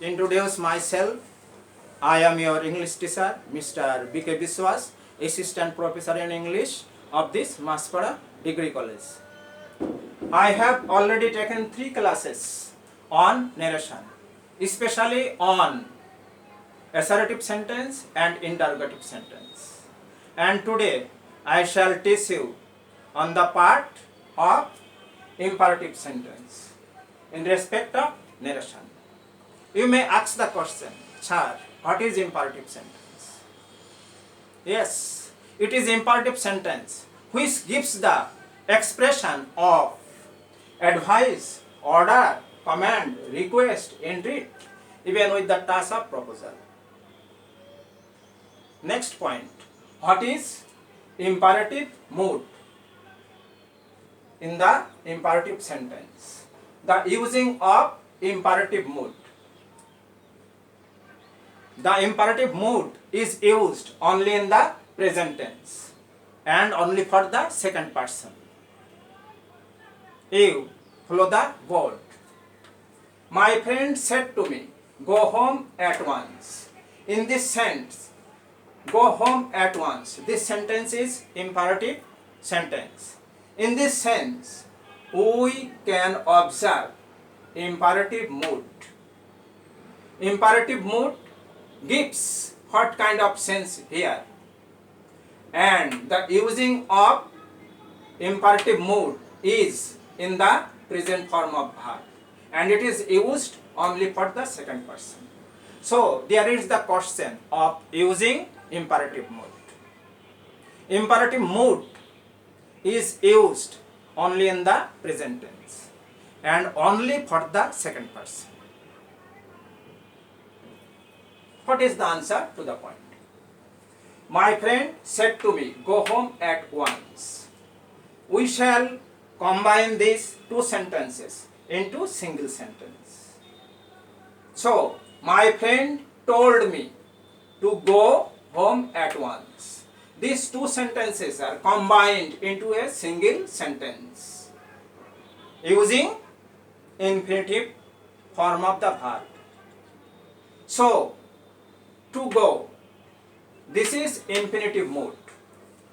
Introduce myself. I am your English teacher, Mr. B.K. Biswas, Assistant Professor in English of this Machpara Degree College. I have already taken 3 classes on narration, especially on assertive sentence and interrogative sentence. And today I shall teach you on the part of imperative sentence in respect of narration. You may ask the question, Sir, what is imperative sentence? Yes, it is imperative sentence which gives the expression of advice, order, command, request, entreat, even with the task of proposal. Next point, what is imperative mood? In the imperative sentence, the using of imperative mood. The imperative mood is used only in the present tense and only for the second person. You follow the word. My friend said to me, go home at once. In this sentence, go home at once. This sentence is imperative sentence. In this sense, we can observe imperative mood. Imperative mood gives what kind of sense here, and the using of imperative mood is in the present form of verb, and it is used only for the second person. So there is the question of using imperative mood. Imperative mood is used only in the present tense and only for the second person. What is the answer to the point? My friend said to me, go home at once. We shall combine these two sentences into single sentence. So, my friend told me to go home at once. These two sentences are combined into a single sentence using infinitive form of the verb. So, to go, this is infinitive mode.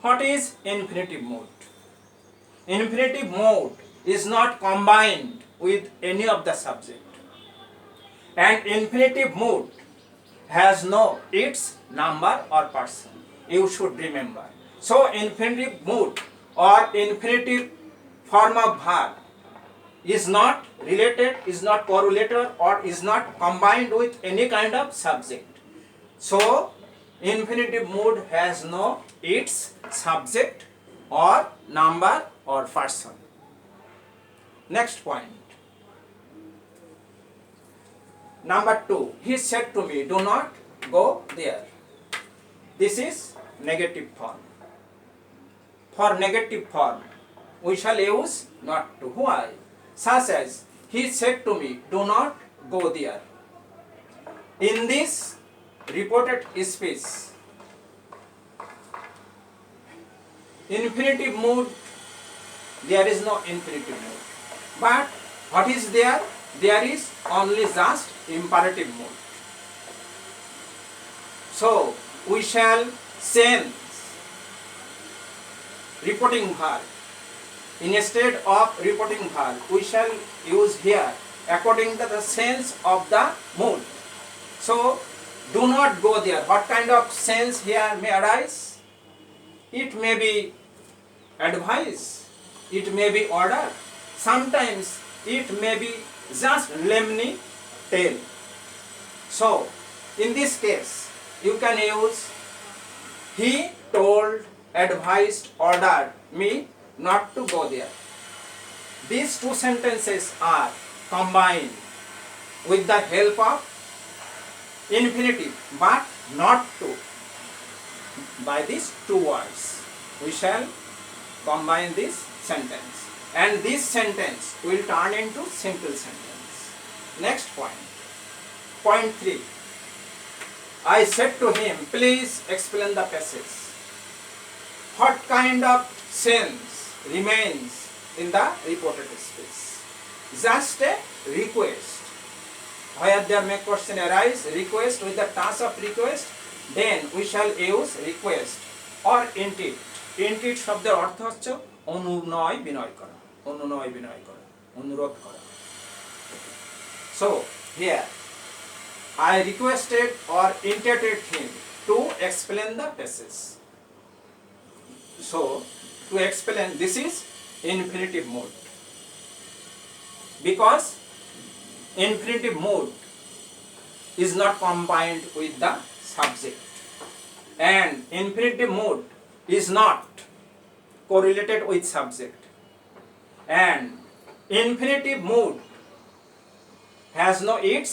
What is infinitive mode? Infinitive mode is not combined with any of the subject, and infinitive mode has no its number or person. You should remember. So infinitive mode or infinitive form of verb is not related, is not correlated, or is not combined with any kind of subject. So infinitive mood has no its subject or number or person. Next point. Number 2. He said to me, do not go there. This is negative form. For negative form, we shall use not to. Why? Such as, he said to me, do not go there. In this reported speech, infinitive mood, there is no infinitive mood. But what is there? There is only just imperative mood. So, we shall change reporting verb. Instead of reporting verb, we shall use here according to the sense of the mood. So, do not go there. What kind of sense here may arise? It may be advice, it may be order, sometimes it may be just lemony tale. So, in this case, you can use he told, advised, ordered me not to go there. These two sentences are combined with the help of infinitive, but not to. By these two words, we shall combine this sentence, and this sentence will turn into simple sentence. Next point. Point 3. I said to him, please explain the passage. What kind of sense remains in the reported speech? Just a request. where there may question arise, request with the task of request, then we shall use request or intit. Intit শব্দের অর্থ হচ্ছে অনুনয় বিনয় করা, অনুনয় বিনয় করা, অনুরোধ করা. So here I requested or entreated him to explain the passage. So to explain, this is infinitive mode, because infinitive mode is not combined with the subject, and infinitive mode is not correlated with subject, and infinitive mode has no its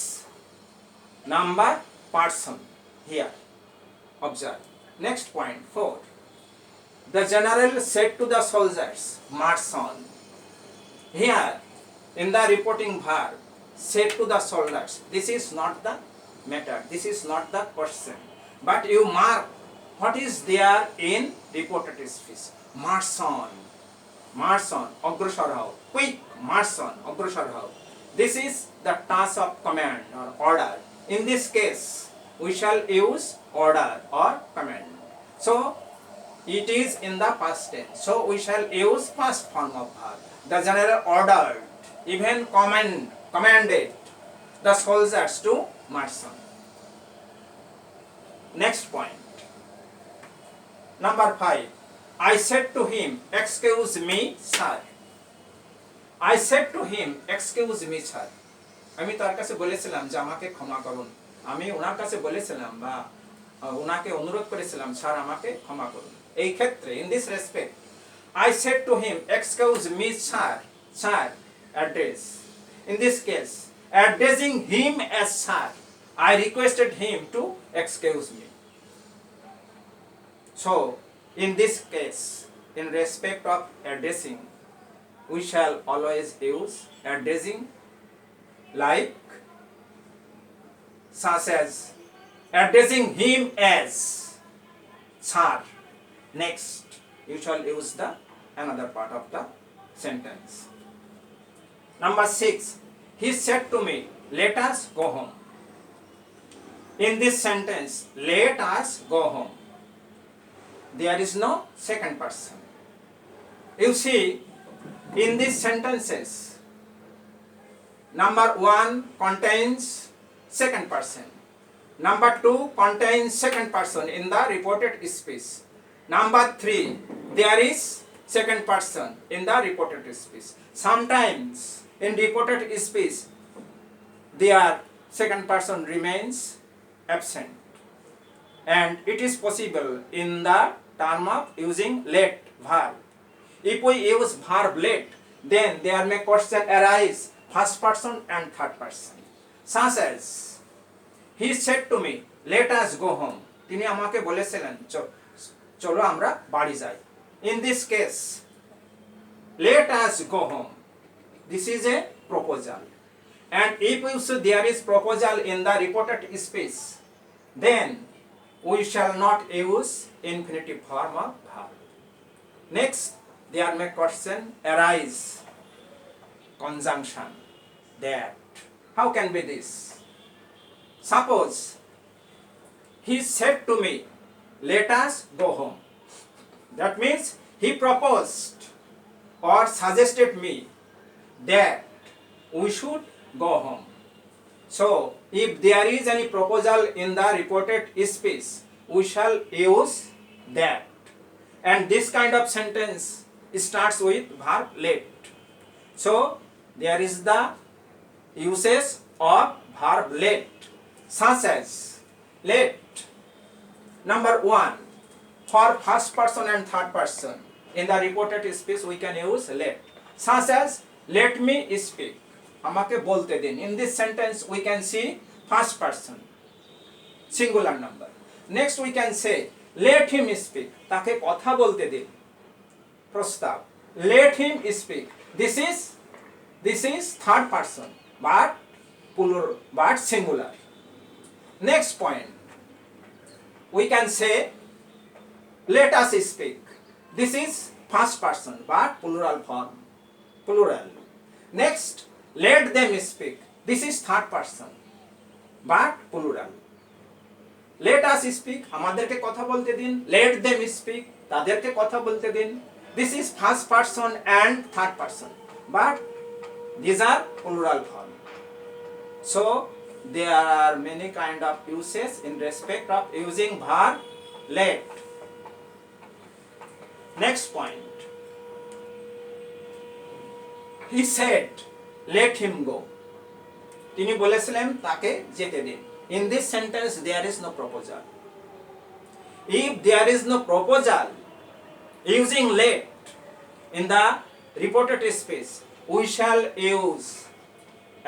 number person here. Observe. Next point 4. The general said to the soldiers, march on. Here in the reporting verb, said to the soldiers, this is not the matter, this is not the question, but you mark what is there in reported speech. March on, march on, অগ্রসর হও, quick, march on, অগ্রসর হও. This is the task of command or order. In this case we shall use order or command. So it is in the past tense, so we shall use past form of verb. The general ordered, even commanded the soldiers to march on. Next point, number 5. I said to him, excuse me sir. I said to him, excuse me sir. আমি তার কাছে বলেছিলাম যে আমাকে ক্ষমা করুন, আমি ওনার কাছে বলেছিলাম বা ওনাকে অনুরোধ করেছিলাম, স্যার আমাকে ক্ষমা করুন. এই ক্ষেত্রে in this respect I said to him, excuse me sir, sir address. In this case, addressing him as sir, I requested him to excuse me. So in this case, in respect of addressing, we shall always use addressing, like such as addressing him as sir. Next you shall use the another part of the sentence. Number 6. He said to me, let us go home. In this sentence, let us go home, there is no second person. You see, in these sentences, number 1 contains second person, number 2 contains second person in the reported speech, number 3 there is second person in the reported speech. Sometimes in reported speech their second person remains absent, and it is possible in the term of using let verb. If we use verb let, then there may question arise first person and third person, such as he said to me, let us go home. তিনি আমাকে বলেছিলেন চলো আমরা বাড়ি যাই. In this case, let us go home, this is a proposal, and if there is proposal in the reported speech, then we shall not use infinitive form of verb. Next, there may question arise conjunction, that. How can be this? Suppose he said to me, let us go home. That means he proposed or suggested me that we should go home. So if there is any proposal in the reported speech, we shall use that, and this kind of sentence starts with verb let. So there is the usage of verb let, such as let. Number 1, for first person and third person in the reported speech we can use let, such as let me speak, আমাকে বলতে দিন. In this sentence we can see first person, singular number. Next we can say let him speak, তাকে কথা বলতে দিন, প্রস্তাব. Let him speak, this is third person but plural but singular. Next point, we can say let us speak, this is first person but plural form, plural. Next, let them speak, this is third person but plural. Let us speak, আমাদেরকে কথা বলতে দিন, let them speak, তাদেরকে কথা বলতে দিন. This is first person and third person, but these are plural form. So there are many kind of uses in respect of using verb let. Next point. He said, let him go. তিনি বলেছিলেন তাকে যেতে দিন. In this sentence there is no proposal. If there is no proposal, using let in the reported speech, we shall use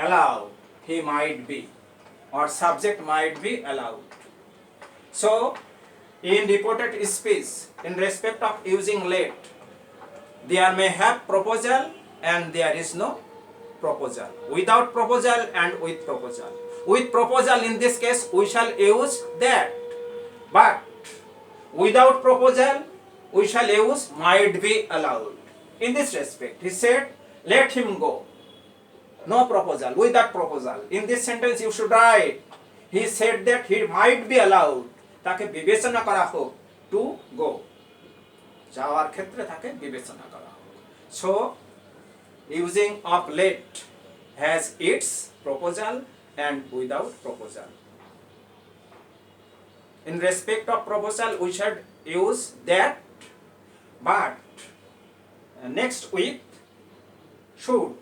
allow, he might be, or subject might be allowed. So in reported speech, in respect of using let, there may have proposal and there is no proposal. Without proposal and with proposal. With proposal in this case we shall use that, but without proposal we shall use might be allowed. In this respect he said let him go. No proposal, without proposal. In this sentence you should write he said that he might be allowed, তাকে বিবেচনা করা হোক to go, যাওয়ার ক্ষেত্রে তাকে বিবেচনা করা হোক. So using of let has its proposal and without proposal. In respect of proposal we should use that, but next with should.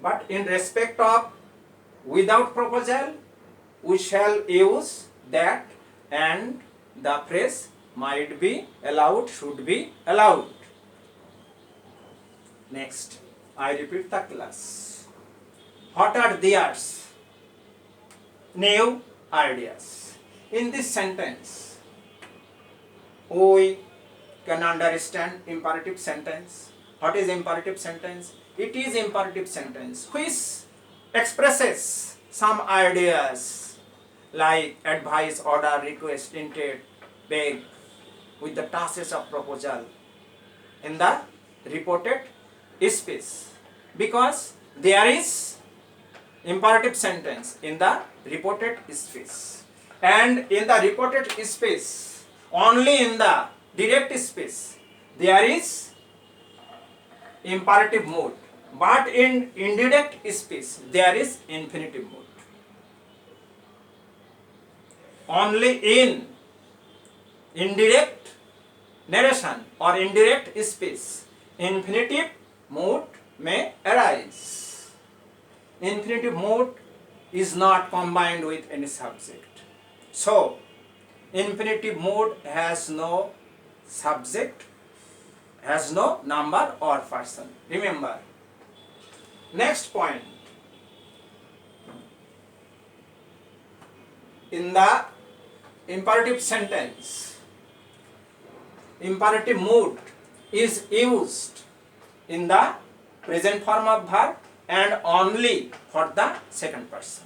But in respect of without proposal we shall use that and the phrase might be allowed, should be allowed. Next, I repeat the class. What are theirs? New ideas. In this sentence, we can understand imperative sentence. What is imperative sentence? It is imperative sentence which expresses some ideas like advice, order, request, intend, beg, with the touches of proposal in the reported speech, because there is imperative sentence in the reported speech, and in the reported speech only in the direct speech there is imperative mood, but in indirect speech there is infinitive mood. Only in indirect narration or indirect speech infinitive mood may arise. Infinitive mood is not combined with any subject. So infinitive mood has no subject, has no number or person. Remember. Next point. In the imperative sentence, imperative mood is used in the present form of verb and only for the second person.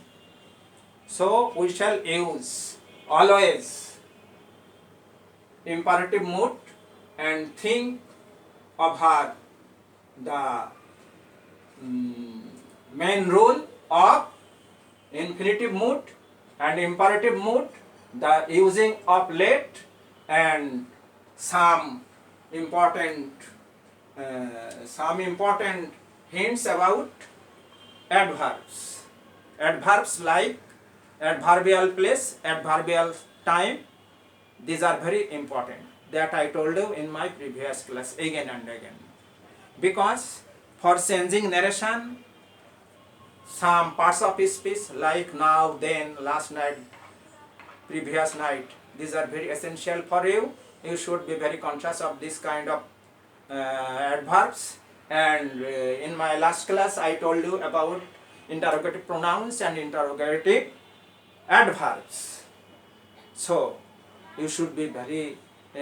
So we shall use always imperative mood and think of her the main role of infinitive mood and imperative mood, the using of let, and some important hints about adverbs. Adverbs like adverbial place, adverbial time, these are very important. That I told you in my previous class again and again. Because for changing narration, some parts of speech like now, then, last night, previous night, these are very essential for you. You should be very conscious of this kind of adverbs. And in my last class I told you about interrogative pronouns and interrogative adverbs. So you should be very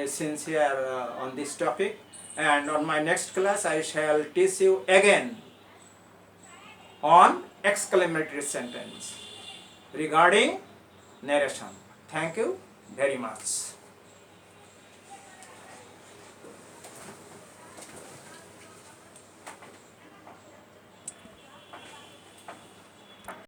sincere on this topic, and on my next class I shall teach you again on exclamatory sentence regarding narration. Thank you very much.